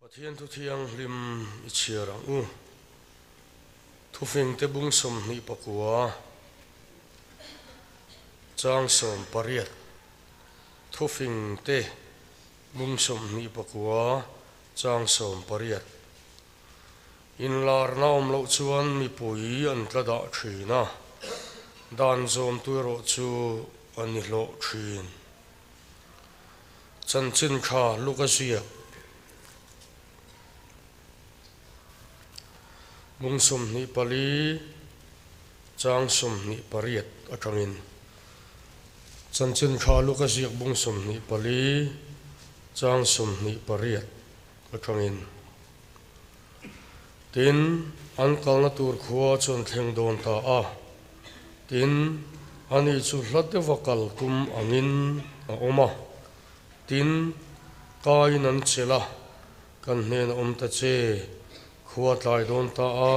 Pathian thu thiang lim ichiarang thu fing te bung som ni pakua chang som pariat thu fing te bung som ni pakua chang som pariat in lar naum lo chuan mi pui an tlada thina dan zom tuiro chu ani lo thin chan chin kha lukazia bung som ni pali chang som ni pariat atangin chan chin kha lukazia bung som ni pali chang som ni pariat atangin tin an kalna tur khuwa chon thleng don ta a tin ani chu hlate vakal kum angin a oma tin kai nan chela kan hnen om ta che khuwa tlai don ta a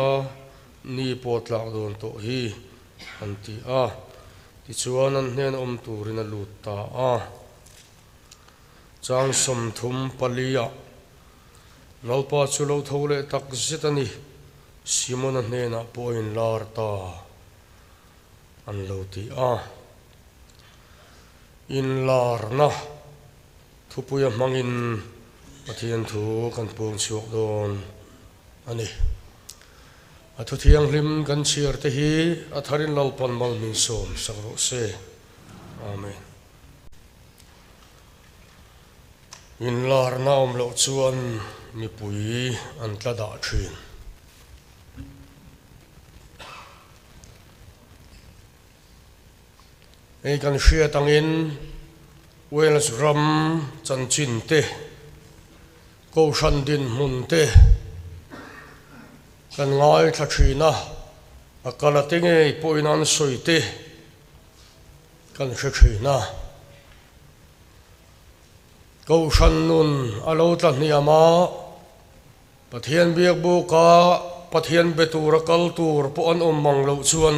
ni potlak don to hi an ti a ti chuan an hnen om turin a lut ta a chang som thum palia lalpa chu lo thole tak zitani simon an hena poin lar ta an lo ti a in lar na thupuya mangin pathian thu kan pung chuak don ani athu thiang lim kan chiar te hi atharin lalpan mal min som sakro se amen in lar na om lo chuan mi pui an tlada thin ei kan hria tangin wales ram chan chin te ko shan din mun te kan ngai thla thina akala tinge poinan soite kan hre thina ko shan nun alo tla niama pathian biak bu ka pathian betura kal tur po an mang lo chuan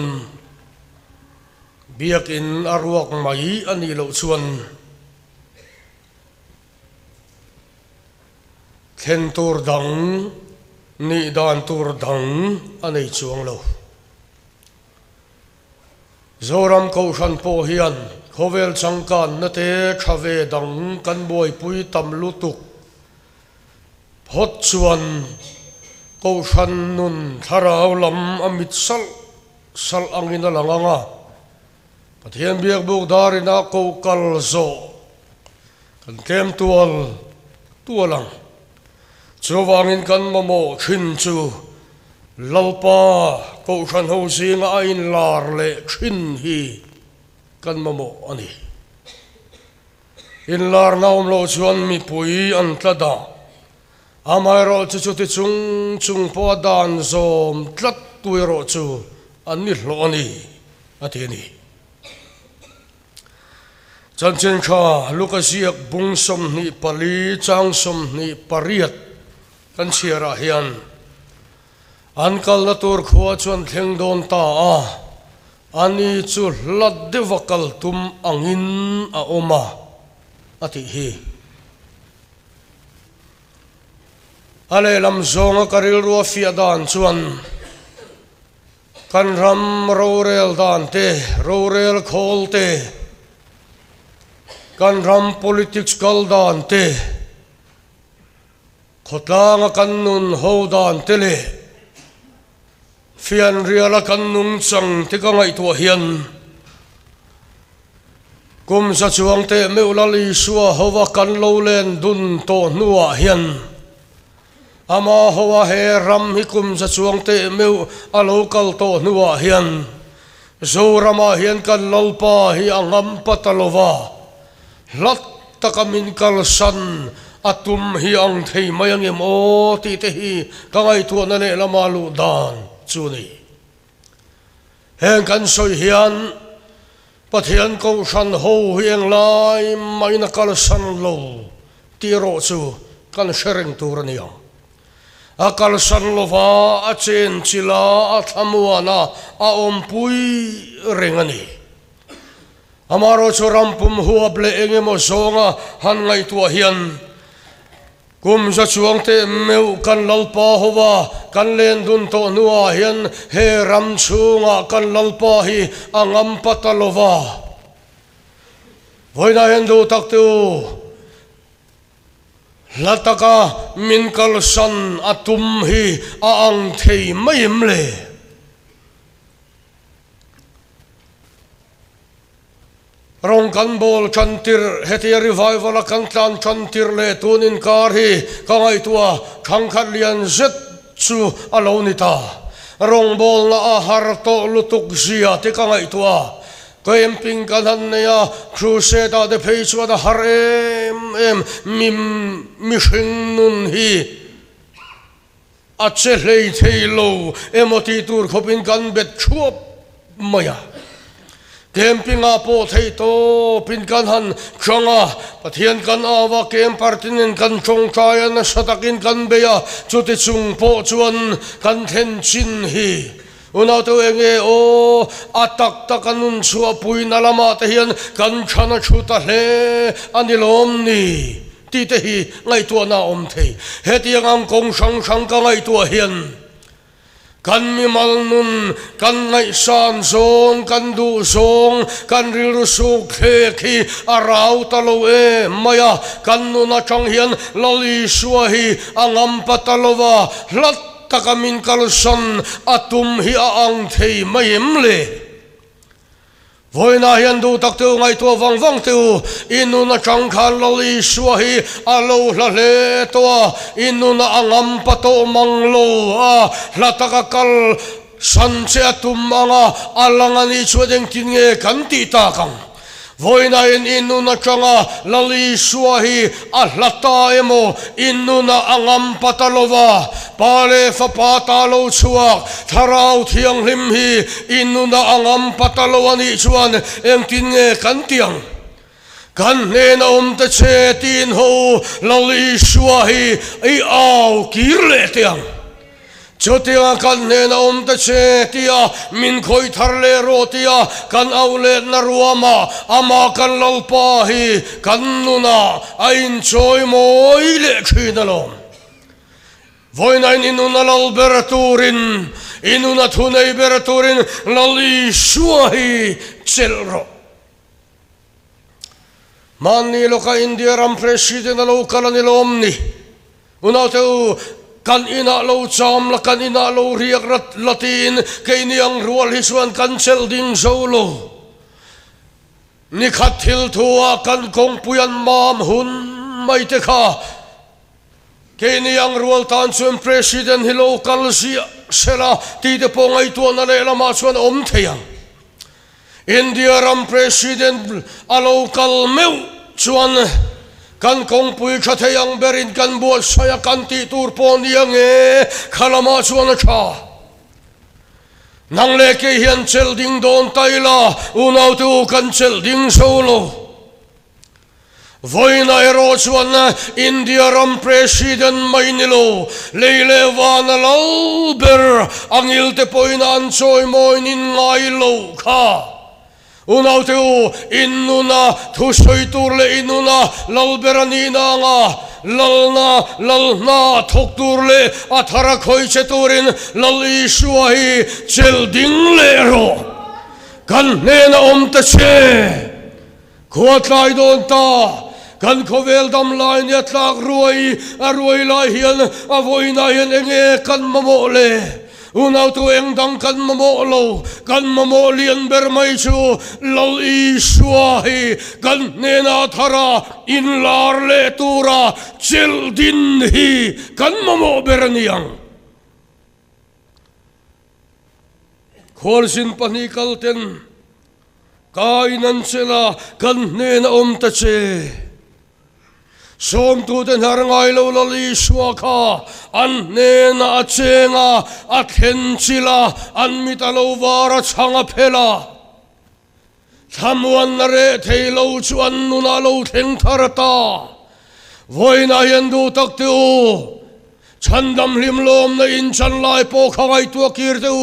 biak in arwak mai ani lo chuan khen tur dang ni dan tur dang anei chuang lo zoram ko shan po hian khovel changkan na te thave dang kan boi pui tam lutuk hot chuan ko shan nun tharau lam amit sal angin alanga pathian biak buk darina ko kal zo kan kem tualang chuwangin kan mamo thin chu lalpa ko shan ho singa ain lar le thin hi kan mamo ani in lar naum lo chuan mi pui an tlada amai ro chu ti chung po dan zom tlat tuiro chu ani hlo ani atini chan chen kha lukasiak bung som ni pali chang som ni pariat kan chiara hian an kal na tur khuwa chuan thleng don ta a ani chu hlat de vakal tum angin a oma ati hi ale lam zonga karil ruwa fia dan chuan kan ram rorel dan te rorel khol te kan ram politics kal dan te khotlanga kan nun ho dan te le fian riala kan nung chang te ka ngai tua hian kum sa chuang te meulali suwa hova kan lo len dun to nuwa hian ama hoa he ram hi kum sa chuang te meu alo kal to nuwa hian zo rama hian kan lalpa hi angam patalova lat takamin kal san atum hi ang thei mayang em o ti te hi ka ngai tu na le lama lu dan chu ni heng kan soi hian pathian ko san ho hiang lai mai na kal san lo ti ro chu kan shereng tur ania akal san lova a chen chila a thamuana a ompui rengani amaro chu rampum huable engemo zonga han ngai tua hian kum sa chuang te meu kan lalpa howa kan len dun to nuwa hian he ram chunga kan lalpa hi angam patalova voina hen du tak tu lataka min kal san atum hi aang thei maim le rong kan bol chantir heti revival kan tlan chantir le tunin kar hi kangai tua khangkhat lian zet chu alonita rong bol na ahar to lutuk zia te kangai tua camping kan han ya crusade de page wa da harem mission nun hi achelei theilo emoti tur khopin kan bet chuop maya camping apo thei to pin kan han khanga pathian kan awa camp partinin kan chong chaya na satakin kan beya chuti chung po chuan kan then chin hi unaw to enge o atak takanun chua pui nalama te hian kan chana chuta hle anilom ni ti te hi ngai tu na om thei hetiang ang kong sang sang ka ngai tu hian kan mi mal nun kan ngai san zong kan du zong kan ril su khe khi arau talo e maya kan nu na chang hian lali suahi angam patalova lat takamin kalsan atum hi aang thei mayem le voina hian du tak tu ngai tu wang wang tu inu na chang khan lali suahi alo la le to inu na angam pato manglo a lataka kal san che atum anga alangani chuadeng tinge kan ti ta kang voina inu na changa lali suahi ahlata emo inu na angam patalova pale fa patalo chuak tharau thiang hlim hi inu na angam patalowani chuan eng tinge kan tiang kan ne na te che tin ho lali suahi ai au kirle tiang chotia kan ne na te che tia min khoi tharle rotia kan aule na ruama ama kan lalpa hi kan nuna ain choi moi le khidalom voina inu na lal beraturin inu na thunei beraturin lali suahi chelro mani loka India ram president lo kalani lomni unateu kan ina lo cham la kan ina lo riak rat latin keini ang rual hisuan cancel ding solo ni khathil thua kan kong puyan mam hun mai te kha keini ang rual tan chuan president hi local sia sela ti de pongai tu na le lama chuan om theyang India ram president a local meu chuan kan kong pui khatheyang berin kan buat saya kan ti tur pon yang e khalama chuan cha nang le ke hian chel ding don taila unaw tu kan chel ding solo voina ero chuan India ram president mainilo leile wan lalber angil te poina an choi moinin ngai lo kha unaw tu innuna thusoi turle innuna lalberani na nga lalna thok turle athara khoi che turin lali suahi chel ding le ro kan ne na te che khuat lai don ta kan khovel dam lai ni tlak ruai lai hian avoina hian enge kan mamo le unaw tu eng dang kan mamo lian ber mai chu lal i suahi kan nena thara in lar le tura chil din hi kan mamo ber niang khol sin pani kalten kainan sela kan nena ta che som tu den har ngai lo lali suaka an ne na chenga a khen chila an mitalo wara changa phela thamuan re theilo chuan nuna lo theng tharata voina yandu taktu chandam lim lom na in chan lai po khangai tu kirtu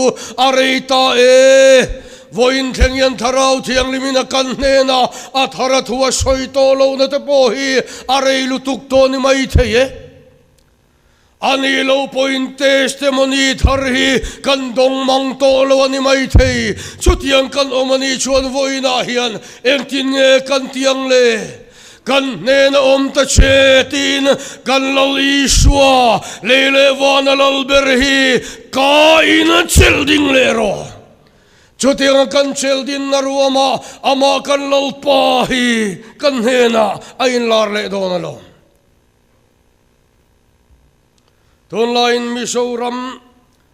areita e voin thengyan tharau thiang limina kan hena a thara thua soito lo na te po hi arei lutuk to ni mai theye ani lo point testimony tharhi kan dong mang to lo ani mai thei chutiang kan omani chuan voina hian engtin nge kan tiang le kan ne na om ta chetin kan lo iswa lele wana lal berhi ka in chelding le ro chutiang kan cheldin na ruama ama kan lal pa hi kan ne na ain lar le don lo Tuan lain Mizoram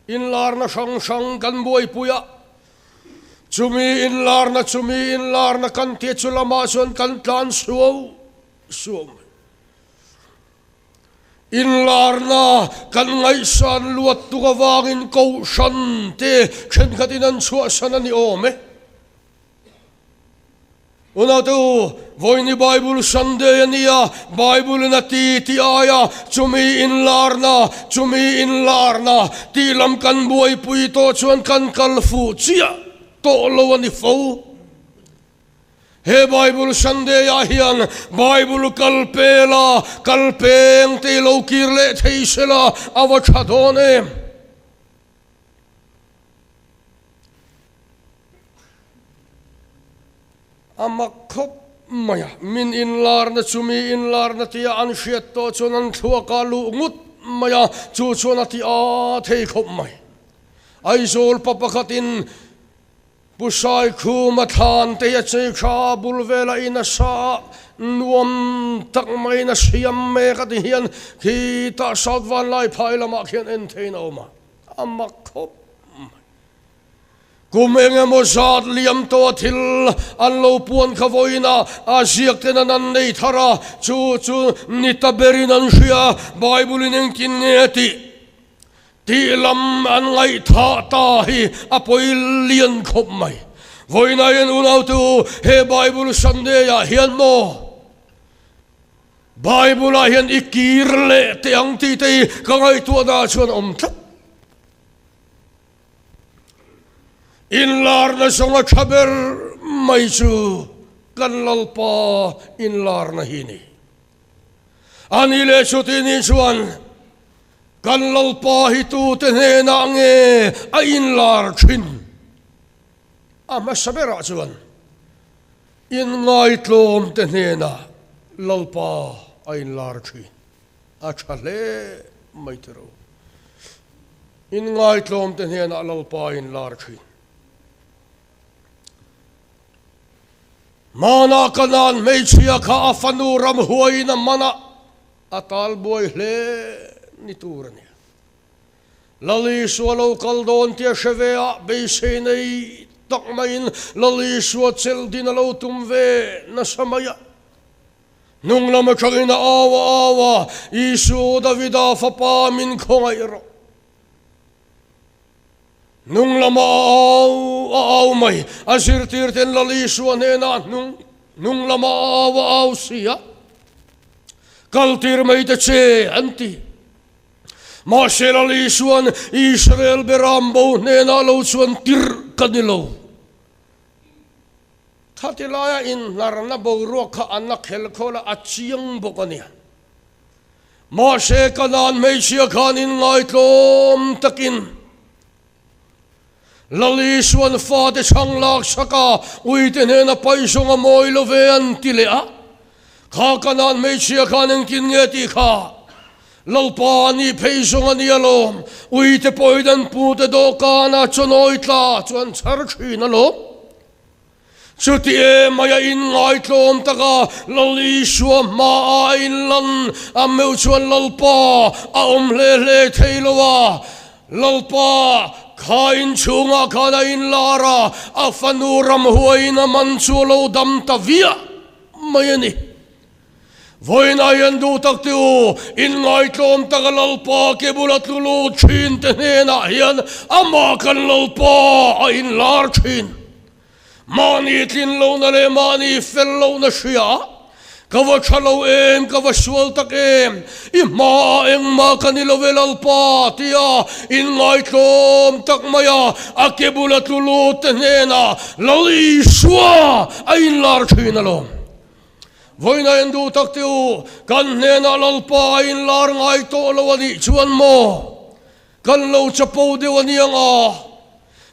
in lar na sang kan buai puya cumi in lar na kan tie chulama chuan kan tlan suom in lar na kan ngai san luat tu ka wangin ko san te khen khatinan chua san ani ome una tu voini Bible Sunday ania Bible na ti aya cumi in lar na ti lam kan buai pui to chuan kan kalfu chia to lo ani fo he Bible Sunday ya hian Bible kalpeng te lo kirle theisela awachadone amakhop maya min in lar na cumi in lar na tia an hriat to chuan thua kalu ngut maya chu chuan ati a thei khop mai aizol papakhatin pusai khu mathan te ya chei kha bulvela ina sa nuam tak mai na siam me ka ti hian khi ta south van lai phailama khian en thein oma amakhop kumenge mo zat liam to thil an lo puan khavoina a ziak ten an nei thara chu nita berin an hria Bible in kin ngeti ti lam an ngai tha ta hi apoi lian khop mai voina yen unau tu he Bible Sunday ya hian mo Bible a hian ikirle te ang ti te ka ngai tu da chuan om thak in lar na songa khaber mai chu kan lalpa in lar na hini ani le chutini chuan kan lalpa hi tu te ne na nge a in lar thin ama sabera chuan in ngai tlom te ne na lalpa a in lar thin a chale mai tero in ngai tlom te ne na lalpa in lar thin mana kanan meichia kha afanu ram huaina mana atal boy hle ni turani lali swalo kaldon tia shevea beisenei takmain lali swa cheldin lo tumve na samaya nung lama changina awa isu davida fapa min khongairo nung lama au mai asir tirten lali suanena nung lama au sia kaltir mai te che anti ma lali suan Israel berambo nena lo suan tir kanilo thatilaya in larna boro kha anak khel khola achiang bokania ma kanan mai sia khanin ngai tlom takin lali suan fa te chang lak saka uiten hena paisonga moilo ve antilea kha kanan me chia khanen kin nge ti kha lalpa ni paisonga ni alom uite poidan pute do kana chonoitla chuan char thina lo chuti e maya in ngai tlom taka lali suwa ma in lan ameu chuan lalpa a le theilowa lalpa khain chunga khana in lara afanu ram huaina manchulo dam tavia mayani voina yandu taktu in ngai tlom tagalalpa ke bulatulu chin tenena hian ama kan lalpa a in lar chin mani tin lo na le mani fel lo na shia kawa chalo em kawa sual tak em ima eng ma kanilo velalpa tia in ngai tlom tak maya akebula tulut nena lali shwa a in lar thina lo voi na endu tak tiu kan ne na lalpa in lar ngai to lo ani chuan mo kan lo chapo de ani anga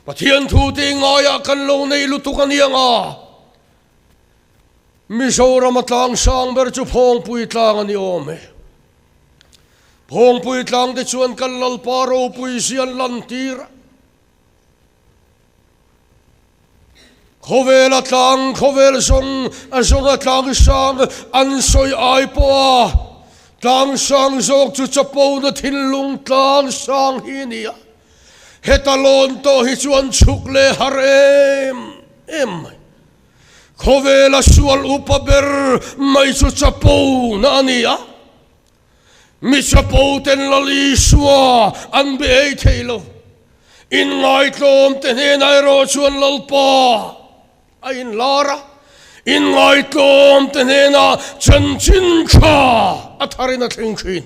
pathian thu te ngaya kan lo nei lutuk ani anga Mizoram atlang sang ber chu phong pui tlang ani ome phong pui tlang te chuan kan lalpa ro pui sian lan tira Khovel atlang khovel song atlang sang an soi ai po tlang sang zok chu chapo na thinlung tlang sang hinia hetalon to hi chuan chukle harem em khovel asual upaber mai chu chapo na ania mi chapo ten lali suwa an be ei thelo in ngai tlom ten he nai ro chuan lalpa Ain lara in ngai tlom tenena chanchin kha atharina thlingkhin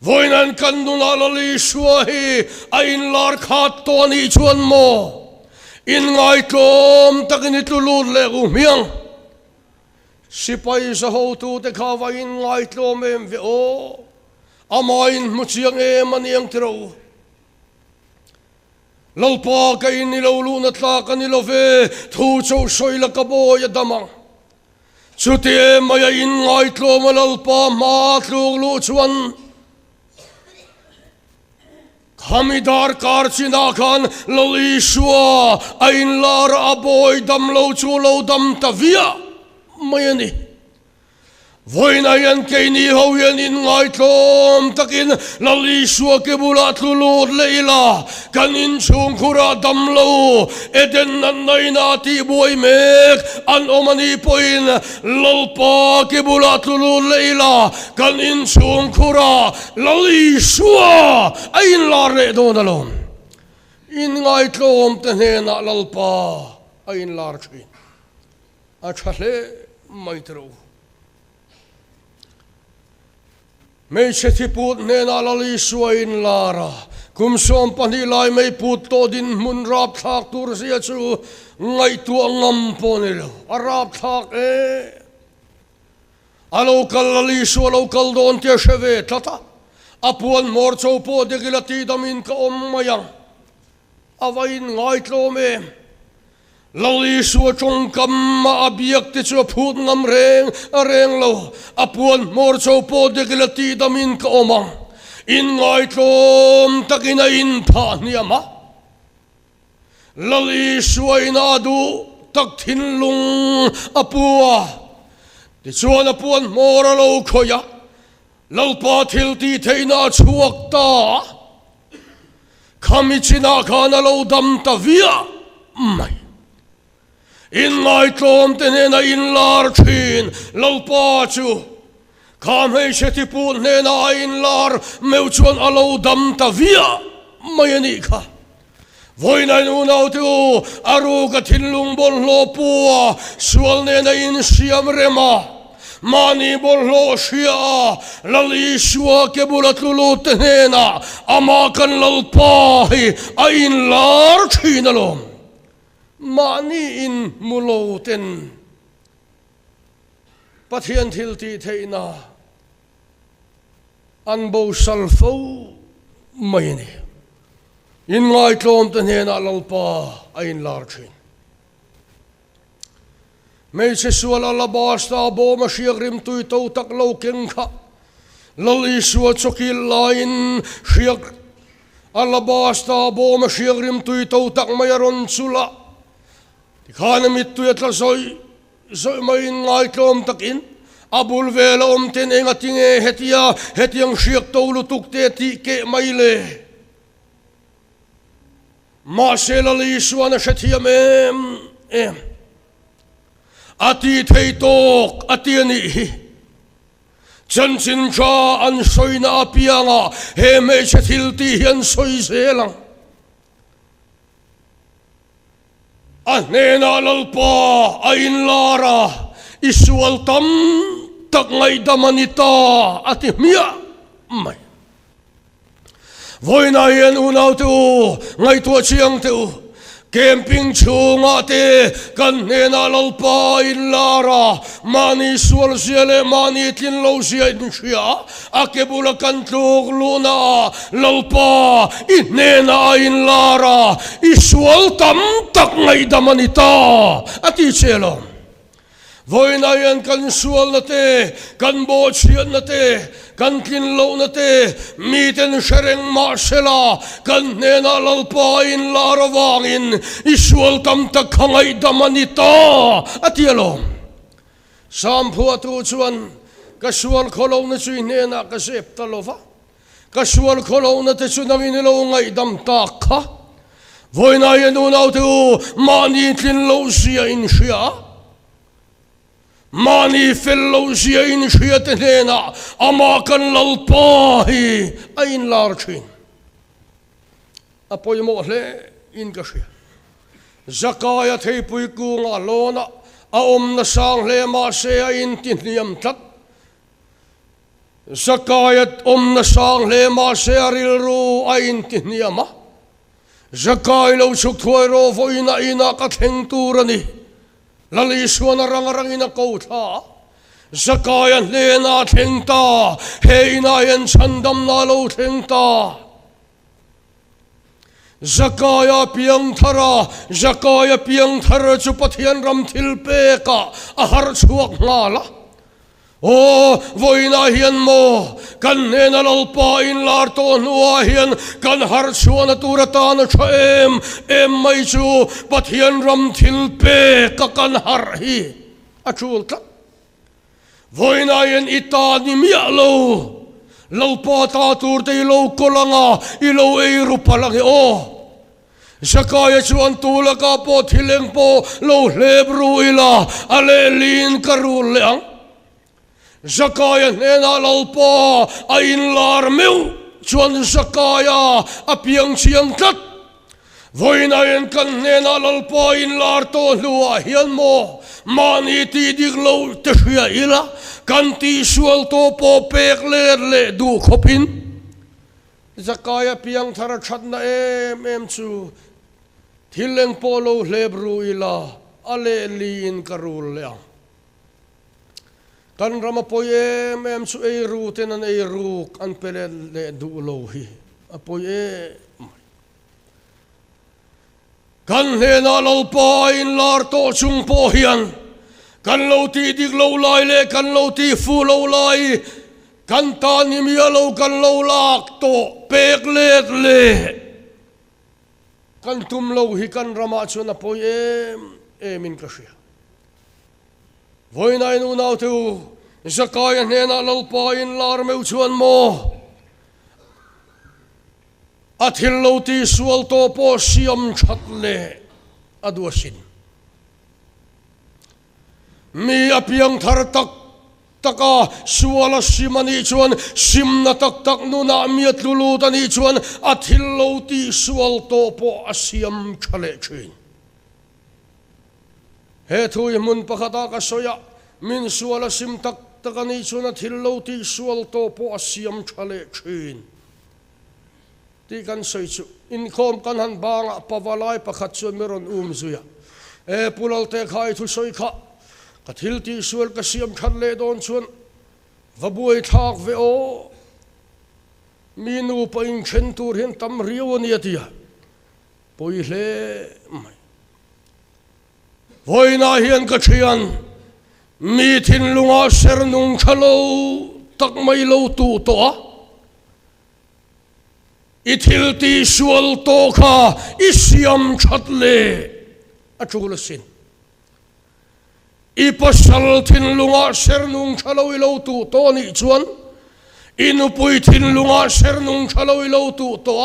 voinan kanduna lali shuahi ain lar khat to ni chuan mo in ngai tlom takini tulur le miang sipai sa ho tu te kha va in ngai tlom em ve o amain muchiang em aniang tro Lalpa ka in nilawlu na tlaka nilove thu chow soy la kabo ya damang Chuti maya in ngay tlo malalpa matlug lu chuan Hamidar kar chinakan lali shua ain lar aboy dam lo chu lo dam tavia mayani Voina yan kay ni hawian in ngay tlom takin lali shua kibulat lulod leila kanin chung kura damlo eden nanay nati buhay mek an omani poin lalpa kibulat lulod leila kanin chung kura lali shua ayin lare donalom in ngay tlom tenena lalpa ayin larchin at hale maitro May seti put nena lali suain lara kum som panilai may put to din mun rap thak tur siya chu ngay tuang ngampo nilo arap thak alo kal lali su alo kal don tia sheve tata apuan morcho po de gilati damin ka mayang avain ngay tlome Lali suwa chong kamma abiyak te chua put ngam reng lo apuan mor chow po de gilati damin ka omang in ngay tlom takina in pa niyama Lali suwa inadu tak tinlung apua te chua na puan mora lo koya lalpa tilti te na chuak ta kami chinaka na lo dam ta via may In ngay tlom tenena in lar chin lalpa chu Kamay shetipun nena in lar meu chuan alo dam ta via mayani ka Voina nunaw tu aru ka tinlung bollo pua sual nena in siyam rema Mani bollo siya lali shua kebulat lulut tenena amakan lalpahi ain lar chin alom Mani in muloten Pathian tilti teina Anbo salfo mayini In ngay tlom tenena lalpa ain larchin May sisual alabasta bo masyagrim tuy tau taklaw kengka Lali suwa tsukil lain siyag Alabasta bo masyagrim tuy tau tak mayaron sula Kana mittu yatla soy main ngay tlom takin abul vela ten engatinge hetiang siyak tawlutuk te ti ke maile masela liswa na shetiyam em ati teitok ati ani chanchin cha an soy na apianga he me shetilti yan soy selang Anena lalpa ain lara isual tam tak ngay damanita ati miya may Voina yan unaw tu ngay tua siyang tu camping chunga te kan nena lalpa in lara mani sual siale mani tin lo sia in sia akebula kan tluk luna lalpa in nena in lara isual tam tak ngai damanita ati chelo voina yan kan sual na te kan bo chian na te kan kin lo na te miten shereng ma sela kan nena lalpa in lara wangin isual tam tak ngai damanita ati alo sampu atu chuan kasual kholo na chui nena ka sep talova kasual kholo na te chunangin lo ngai dam ta kha voina yan unau tu mani kin lo sia in sia mani fellow sia in sia te nena ama kan lalpa hi ain larchin apoy mo le in ka sia zakaya thei pui ku nga lona a om na sang le ma se in tin niam tat zakaya om na sang le ma se ril ru a in tin niama zakai lo chuk thoi ro voina ina ka theng turani lali suana rangarang ina kotha zakayan lena thengta heina yan chandam na lo thengta zakaya piang thara chu pathian ram thil pe ka ahar chuak ngala o voina hian mo kan nena lalpa in lar to nuwa hian kan har chuana turata na thaem em mai chu pathian ram thil pe ka kan har hi achul ta voina hian ita ni mi alo lalpa ta tur te lo kolanga I lo ei rupalang o zakaya chuan tulaka po thileng po lo lebru ila ale lin karul leang zakaya nena lalpa a in lar meu chuan zakaya a piang chiang tat voina yan kan nena lalpa in lar to lua hian mo mani ti dik lo te hria ila kan ti sual to po pek le du khopin zakaya piang thara thatna em chu thileng po lo lebru ila ale lin karul leang kan ramapoy em su ei ru tenan ei ruk an pelen le du lo hi apoy kan hena lalpa in lar to chung po hian kan lo ti dik lo lai le kan lo ti fu lo lai kan ta ni mi lo kan lo lak to pek le kan tum lo hi kan rama chuna apoy min ka sia voina inu nau tu zakaya nena lalpa in lar meu chuan mo athil lo ti sual to po siam that le aduasin mi apiang thar tak taka suala simani chuan simna tak nuna miat lulu tani chuan athil lo ti sual to po asiam thale chin he thui mun pakhata ka soya min suala sim tak takani chuna thillo ti sual to po asiam thale chin ti kan soi chu in khom kan han banga pawalai pakhat chu meron zuya pulal te khai thu soi kha ka thil ti sual ka siam thalle don chun vabuai thak ve o minu pain chen tur hen tam riawani atia poi hle voina hian ka thian mi thin lunga ser nung khalo tak mai lo tu to I thil ti sual to kha I siam thatle achul sin I pasal thin lunga ser nung khalo I lo tu to ni chuan inupui thin lunga ser nung khalo I lo tu to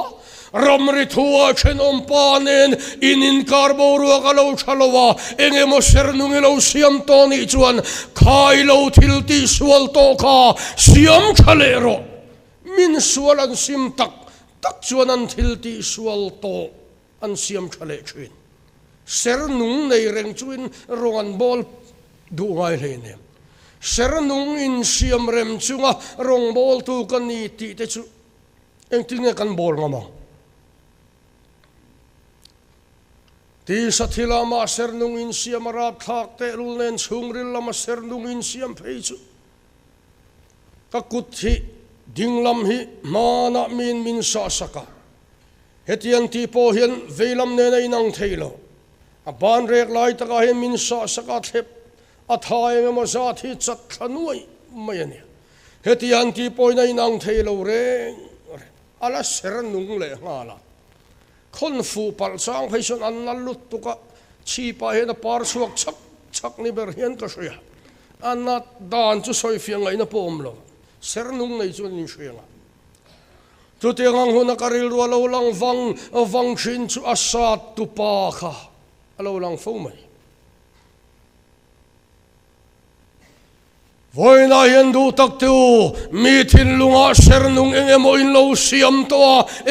ramri thua chenom panen inin karbo ruaka lo chalowa enge mo sernung lo siam to ni chuan khai lo thilti sual to kha siam khalero min sualan sim tak chuan an thilti sual to an siam khale chuin sernung nei reng chuin rongan bol du ngai hlene sernung in siam rem chunga rong bol tu kan ni ti te chu eng tinge kan bol ngama ti sathila ma ser nung in siam arap thak te rul nen chungril lama ser nung in siam phei chu ka kut hi dinglam hi mana min sa saka hetian ti po hian veilam ne nei nang theilo a ban rek lai taka he min sa saka thep a thai me mo za thi chat thanuai mai ani hetian ti po nei nang theilo reng ala ser nung le ngala khon fu pal sang phaison an nal lut tuka chi pa he na par suak chak ni ber hian ka hria anat dan chu soi fiangai na pom lo ser nung nei chu nin hrianga tu te ngang huna karil ru lo lang wang thin chu asat tu pa kha alo lang fo mai voina hian du tak tu mi thin lunga ser nung engemaw in lo siam to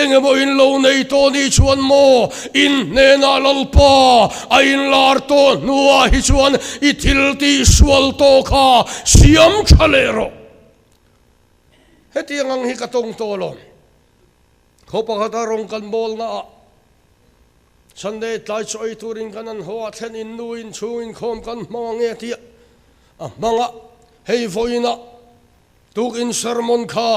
engemaw in lo nei to ni chuan mo in ne na lalpa a in lar to nuwa hi chuan I thil ti sual to kha siam thalero heti ngang hi katong to lo khopa khata rong kan bol na Sunday tlai choi turin kanan hoa then in nuin chuin khom kan mange ti manga hei voina tuk in sermon kha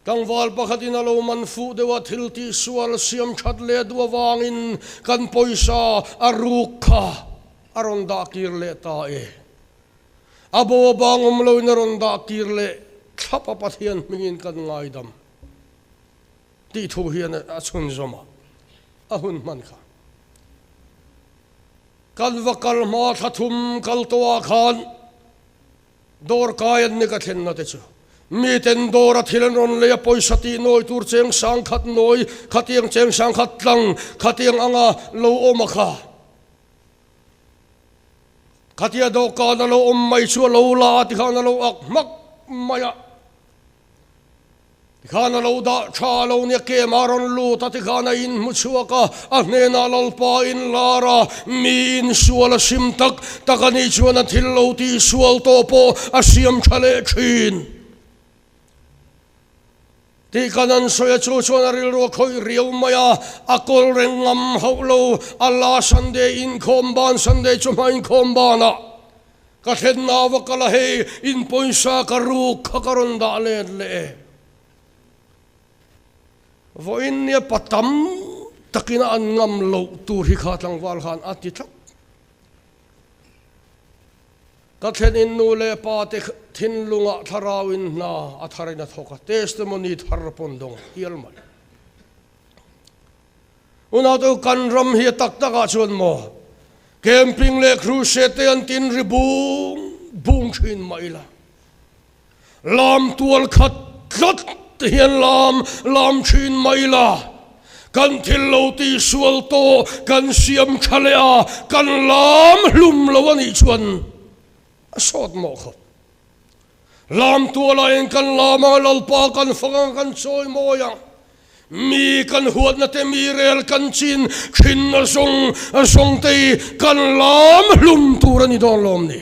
kang wal pakhatin alo man fu dewa thil ti sual siam that le duwa wangin kan poisa aruk kha aron da kir le ta e abo bangom lo in aron da kir le thapa pathian mingin kan ngai dam ti thu hian a chun zoma ahun man kha kan vakal ma thathum kal towa khan dor kayan ni ka thlen na te chu mi ten dora thilan ron le poisa ti noi tur cheng sang khat noi khatiang cheng sang khat tlang khatiang anga lo oma kha khatia do ka na lo om mai chu lo la ti khana lo ak mak maya khana lo da cha lo ne ke maron lu ta ti khana in mu chuaka a ne na lal pa in lara min suala sim tak takani chuana thil lo ti sual to po a siam thale thin ti kanan soya chu chuana ril ro khoi riau maya akol rengam haulo alla Sunday in khomban Sunday chumain khombana ka thlen na wa kala he in poisa ka ru khakaron da le voin nia patam takina an ngam lo tur hi khatlang wal khan ati thak ka thlen in nu le pa te thin lunga tharawin na atharina thoka testimony tharpon dong hialman una to kan ram hi tak taka chuan mo camping le cruise te an tin bung thin maila lam tual khat hian lam thin maila kan thil lo ti sual to kan siam thalea kan lam hlum lo ani chuan asot mo kho lam tuala en kan lama lalpa kan fangang kan choi moya mi kan huat na te mi rel kan chin khin na song te kan lam hlum turani don lom ni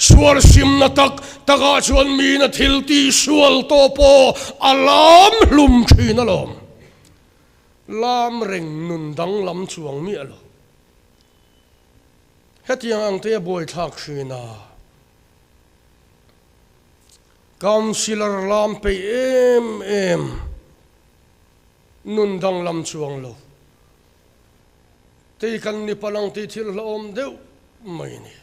sual sim na taka chuan mi na thil ti sual to po alam hlum thin alom lam reng nun dang lam chuang mi alo hetiang ang te boy thak khina councilor lam pe em nun dang lam chuang lo te kan ni palang ti thil la om deu mai ni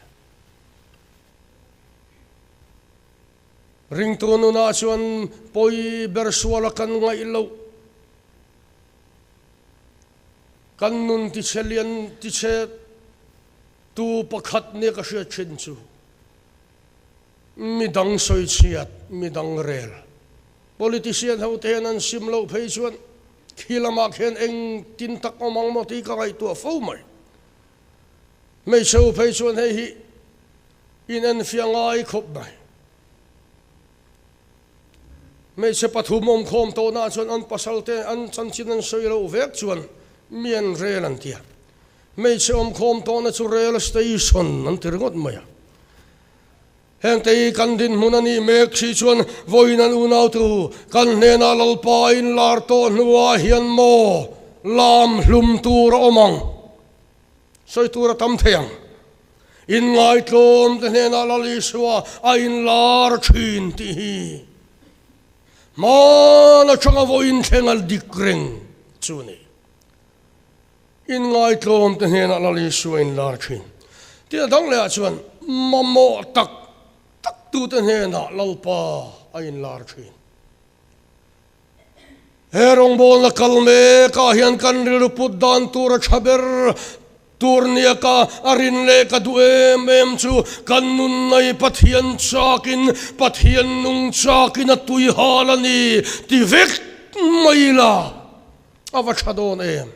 ring tu nu na chuan poi ber suala kan ngai lo kan nun ti chelian ti che tu pakhat ne ka hria thin chu midang soi chiat midang rel politician ho te nan sim lo phei chuan khilama khen eng tin tak omang mo ti ka ngai tu fo mai mei cheu phei chuan hei hi in an fiangai khop mai mei se pathum om khom to na chuan an pasalte an chanchin an soi lo vek chuan mian rel an tia mei se om khom to na chu rail station an tirngot maya heng te kan din munani mek chi chuan voinan unau tu kan nena lalpa in lar to nuwa hian mo lam hlum tur omang soi tura tam theyang in ngai tlom te hena lali suwa a in lar thin ti hi mana changa vo in thengal dikreng chuni in ngai tlom te hena lali suwa in lar thin tia dang le chuan mamo tak tu te hena lalpa a in lar thin herong bol na kalme ka hian kan rilu put dan tura chaber turnia ka arin le ka duem em chu kan nun nai pathian nung chakin a tui halani ti vek maila awa chadon em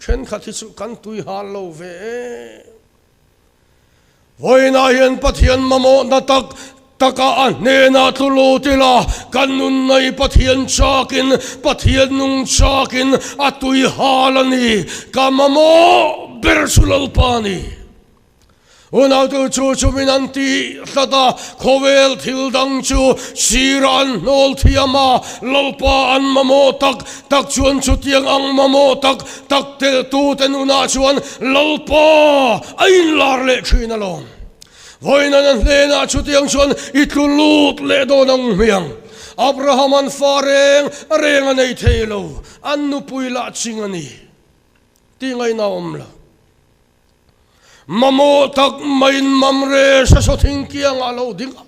chen khati chu kan tui hal lo ve voina hian pathian mamo na taka nena tulutila kanun nai pathian nung chakin atui halani kamamo bersulalpani unau tu chu minanti tata khovel thildang chu siran nol thiama lalpa an mamo tak chuan chutiang ang mamo tak tel tu tenuna chuan lalpa ain lar le thina lom voina nan lena chutiang chuan itlulut le do nang miang Abraham an fareng renga nei thelo annu puila chingani tingai na omla mamo tak main mamre sa sothing kiang alo dinga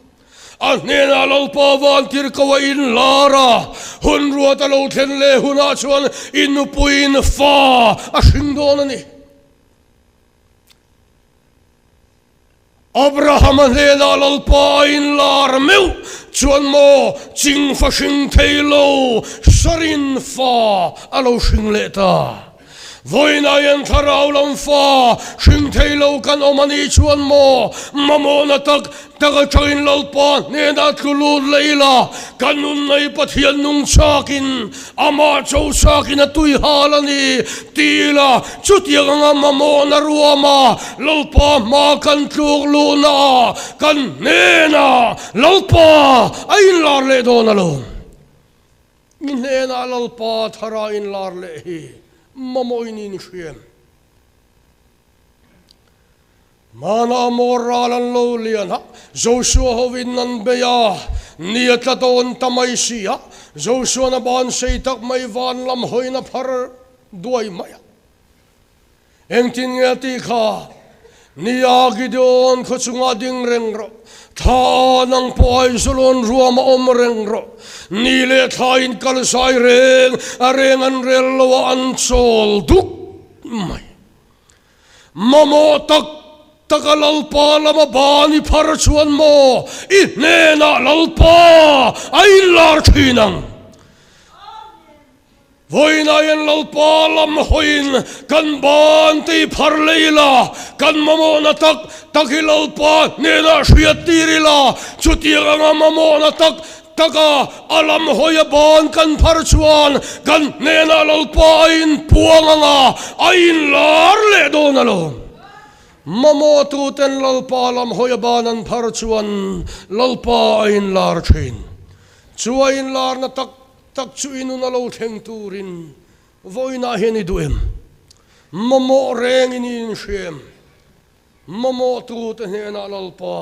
anena lo pawan tir kawa in lara hun ruat alo thlen le huna chuan innu puin fa a hringdonani Abraham hena lalpa in lar meu chuan mo ching fa hring theilo sarin fa alo hring le ta voina yan tharau lam fa hring theilo kan omani chuan mo mamona taka chain lalpa nena tulu leila kanun nai pathian nung chakin ama chau chakin atui halani tila chutiang anga mamona ruama lalpa ma kan tluk luna kan nena lalpa ain lar le dona lo min nena lalpa thara in lar le hi mamo inin shem mana moralan lo lian ha Joshua hovin nan beya niat la don tamai sia Joshua na ban sei tak mai van lam hoina phar duai maya engtin ngati kha nia gideon khochunga ding rengro tha nang poi solon ruama om rengro nile thain kal sai reng arengan rello an chol duk mai mamo taka lalpa lama bani phar chuan mo I nena lalpa ai lar thinang voina yan lalpa lam hoin kan ban te phar leila kan mamo na taki lalpa nena hriatirila chutiang anga mamo na taka alam hoya ban kan phar chuan kan nena lalpa in puang anga ain lar le dona lo mamo tu ten lalpa lam hoya banan phar chuan lalpa ain lar thin chuain lar na tak chu inu na lo theng turin voina heni duem mamo reng in shem mamo tu ten hena lalpa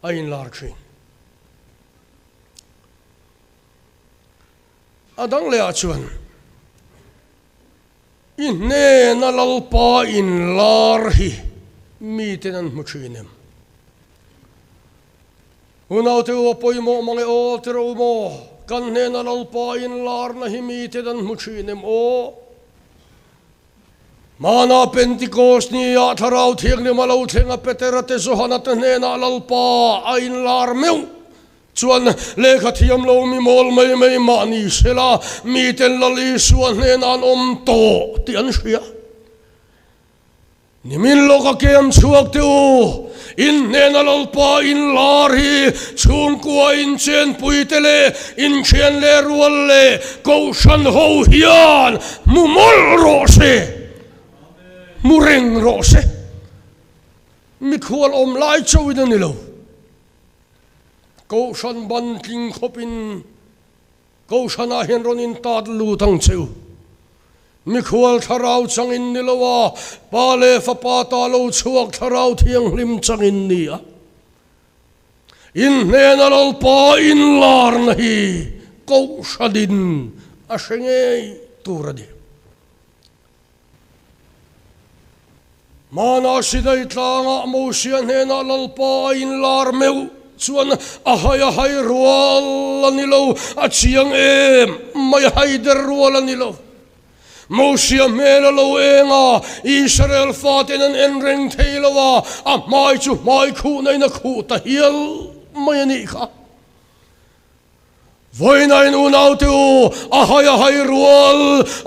ain lar thin adang le chuan in ne na lalpa in lar hi mi tenan muchinem unau te opoi mo mange o tero mo kan ne na lalpa in lar na hi mi tenan muchinem o mana pentecost ni ya tharau thiang ni malo thenga petera te zohana te ne na lalpa ain lar meu chuan lekha thiam lo mi mol mai mani sela mi ten lali suan ne nan om to ti an hria nimin loka kem chuak teu in nena lalpa in lar hi chung kwa in chen puitele in chen le rual le ko shan ho hian mumol rose mureng rose mi khwal om lai chawin ni lo ko shan ban king khopin ko shana hen ronin tad lu thang cheu mi khual tharau changin ni lowa pa le fa pa ta lo chuak tharau thiang hlim changin ni a in hnen alol pa in lar na hi ko shadin a sengei turadi mana sidai tlanga mo sian hnen alol pa in lar meu chuan a hai rual ani lo a chiang mai haider rual ani lo Mosia mela lo enga Israel fatin an enring teilawa a mai chu mai khu nei na khu ta hial mai ani kha voina in unau tu a hai rual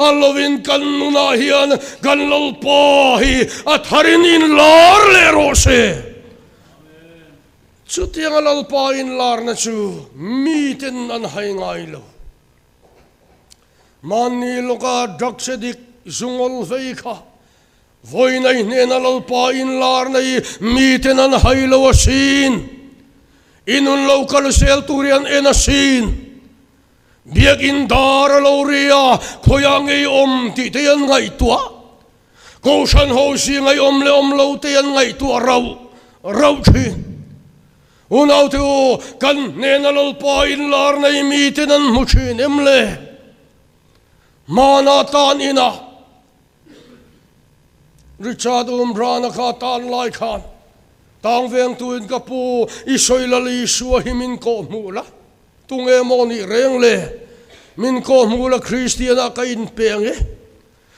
a lovin kan una hian kan lol pa hi a tharin in lar le rose chu tiang lol pa in lar na chu mi ten an hai ngai lo Mani loka daksedik zungol veika voina hnen alol pa in lar nei miten an hailo asin inun local sel turian en asin biak in dar lo ria khoyang ei ti te an ngai tua ko san ho si ngai le lo te an ngai tua rau thin unau tu kan hnen alol pa in lar nei miten an muchin emle Mana tan ina Richard Rana ka tan lai khan Tang veng tuin ka pu Isoila li sua hi min ko mula Tunge mo ni reng le Min ko mula Christiana ka in penge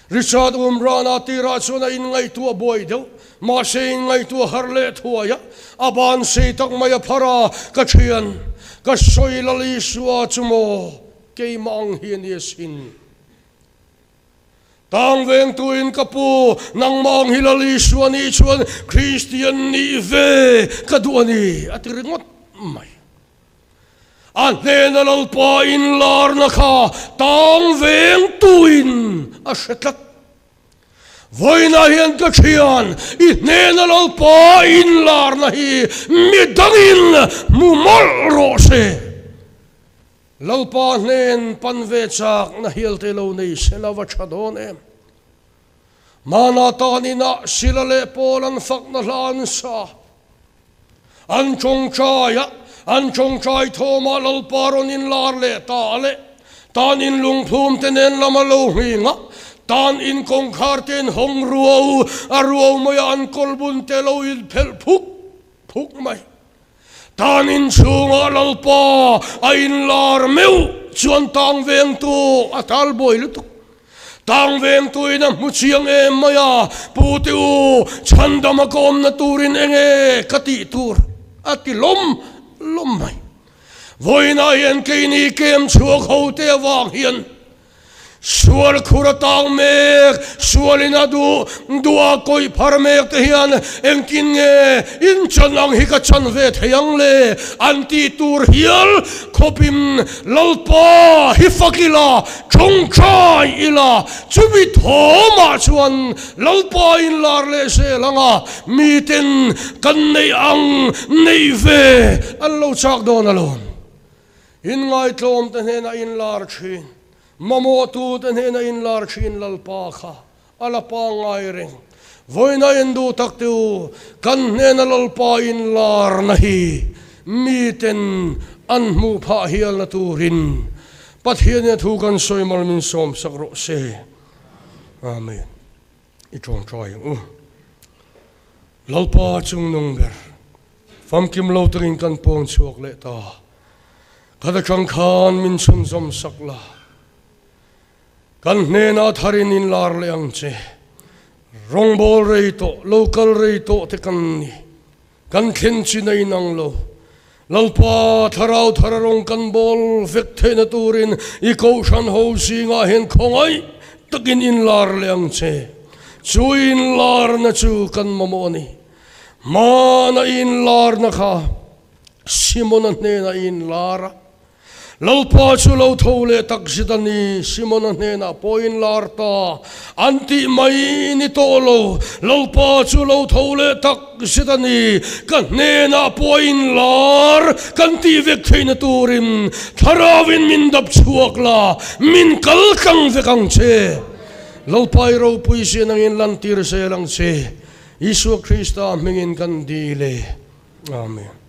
Richard Rana tira suna in ngay tua boy daw Ma se in ngay tua harle tua ya Aban se tak maya para kachian Ka soila li sua chumo Kay maang hiyan yasin Tang veng tuin kapu nang mang hilali suani chuan Christian ni ve kaduani at ringot mai Anena lal pa in lar na ka tang veng tuin asetlat Voina hian kachian inena lal pa in lar na hi midangin mumol rose Lalpa hnen panvechak na hilte lo nei sila vachadone Mana tanina sila le polan fak na lan sa An chong chai thoma lalparon in lar le tale Tan in lungpum tenen lama lo hinga Tan in kong karten hong ruaw Aruaw maya an kolbun telo il pel puk mai Tanin sunga lalpa ain lar meu chuan tang veng tu atal boy lutuk tang veng tu ina muchiang maya putiu chandama kom na turin enge kati tur ati lom mai voina yen keini kem chuak hote wang hian Sual kuratang mek, sualina dua koi parmek tehian engkin nge inchan ang hikachan vet heyang le anti tur hial kopim lalpa hifakila chongchai ila chubit homa chuan lalpa in lar le se langa miten kan nei ang nei ve allo chak don alon in ngai tlom tenena in lar chin Mamo tu ten hena in lar chin lalpa kha alapa ngai ring voina endu taktu kan hena lalpa in lar nahi miten anmu pha hial na turin pathian thu kan soimal min som sakro se amen itong try lalpa chung nong ber fam kim lo tring kan pong chuak le ta kada kang khan min chum som sakla Kan nena tharin in lar leang che rong bol reito local reito te kan ni kan khen chi nei nang lo lalpa tharau thararong kan bol vek the na turin I ko shan ho singa hen khongai takin in lar leang che chu in lar na chu kan mamoni mana in lar na kha simon nena in lara Lalpa chulo thole taksidani simona hena poin larta anti mai ni tolo lalpa chulo thole taksidani kan hena poin lar kan ti vek theina turin tharawin min dap chuakla min kalkang vekang che lo pai ro pui sian angin lan tir se lang se Isu Krista mingin kan dile. Amen.